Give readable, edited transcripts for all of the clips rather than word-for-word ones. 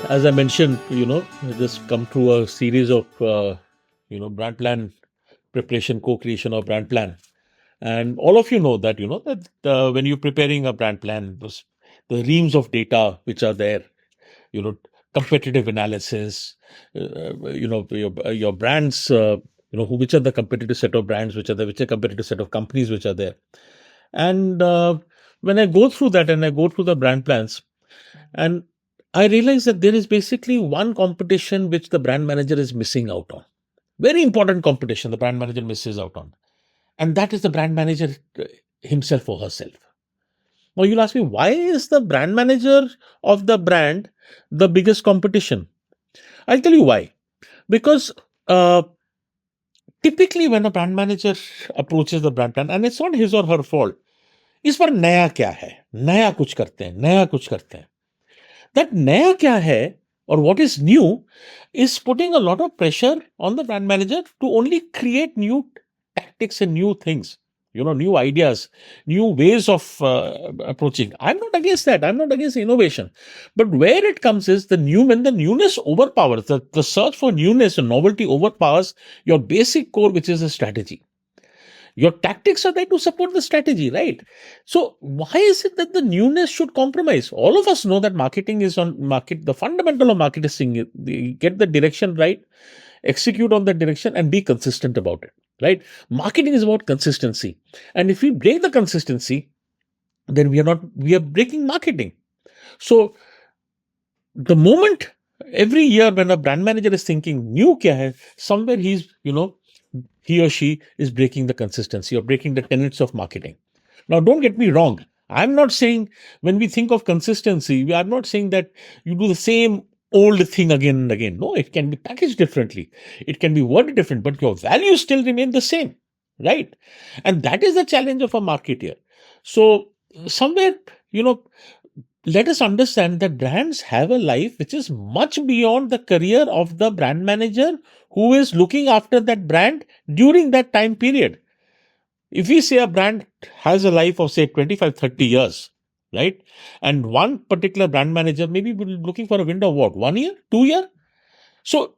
as I mentioned, I just come through a series of, brand plan preparation, co-creation of brand plan. And all of you know that, when you're preparing a brand plan, the reams of data which are there, you know, competitive analysis, your brands, which are the competitive set of brands, which are competitive set of companies which are there. And when I go through that and I go through the brand plans, and I realize that there is basically one competition which the brand manager is missing out on. Very important competition the brand manager misses out on. And that is the brand manager himself or herself. Now you'll ask me, why is the brand manager of the brand the biggest competition? I'll tell you why. Because uh, typically when a brand manager approaches the brand plan, and it's not his or her fault, इस पर नया क्या है, नया कुछ करते हैं, नया कुछ करते हैं. That naya kya hai or what is new is putting a lot of pressure on the brand manager to only create new tactics and new things, new ideas, new ways of approaching. I'm not against that. I'm not against innovation. But where it comes is when the newness overpowers, the search for newness and novelty overpowers your basic core, which is a strategy. Your tactics are there to support the strategy, right? So why is it that the newness should compromise? All of us know that marketing is on market. The fundamental of marketing is get the direction right, execute on that direction, and be consistent about it, right? Marketing is about consistency. And if we break the consistency, then we are breaking marketing. So the moment every year when a brand manager is thinking new kya hai, somewhere he or she is breaking the consistency or breaking the tenets of marketing. Now, don't get me wrong. I'm not saying when we think of consistency, I'm not saying that you do the same old thing again and again. No, it can be packaged differently. It can be worded different, but your values still remain the same, right? And that is the challenge of a marketer. So somewhere, let us understand that brands have a life which is much beyond the career of the brand manager who is looking after that brand during that time period. If we say a brand has a life of, say, 25, 30 years, right? And one particular brand manager maybe will be looking for a window of what? 1 year? 2 year? So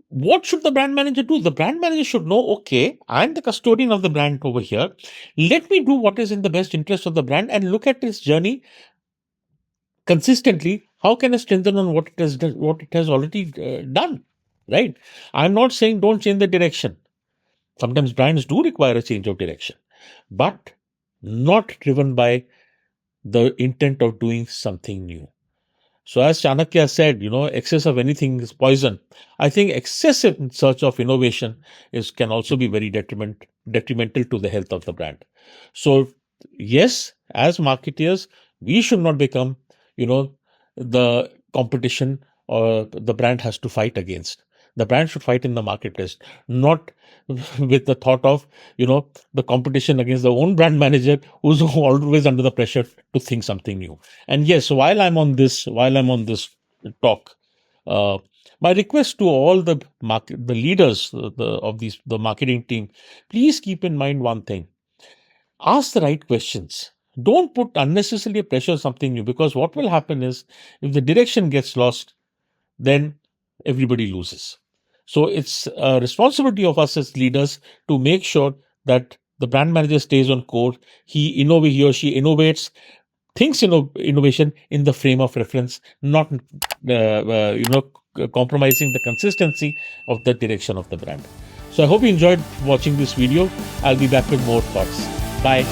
what should the brand manager do? The brand manager should know, okay, I'm the custodian of the brand over here. Let me do what is in the best interest of the brand and look at this journey consistently. How can I strengthen on what it has already done, right? I'm not saying don't change the direction. Sometimes brands do require a change of direction, but not driven by the intent of doing something new. So as Chanakya said, excess of anything is poison. I think excessive search of innovation can also be very detrimental to the health of the brand. So yes, as marketeers, we should not become, the competition or the brand has to fight against. The brand should fight in the marketplace, not with the thought of, the competition against the own brand manager who's always under the pressure to think something new. And yes, while I'm on this talk, my request to all the leaders the marketing team, please keep in mind one thing: ask the right questions. Don't put unnecessarily pressure on something new, because what will happen is if the direction gets lost, then everybody loses. So it's a responsibility of us as leaders to make sure that the brand manager stays on course. He or she innovates, thinks innovation in the frame of reference, not compromising the consistency of the direction of the brand. So I hope you enjoyed watching this video. I'll be back with more thoughts. Bye.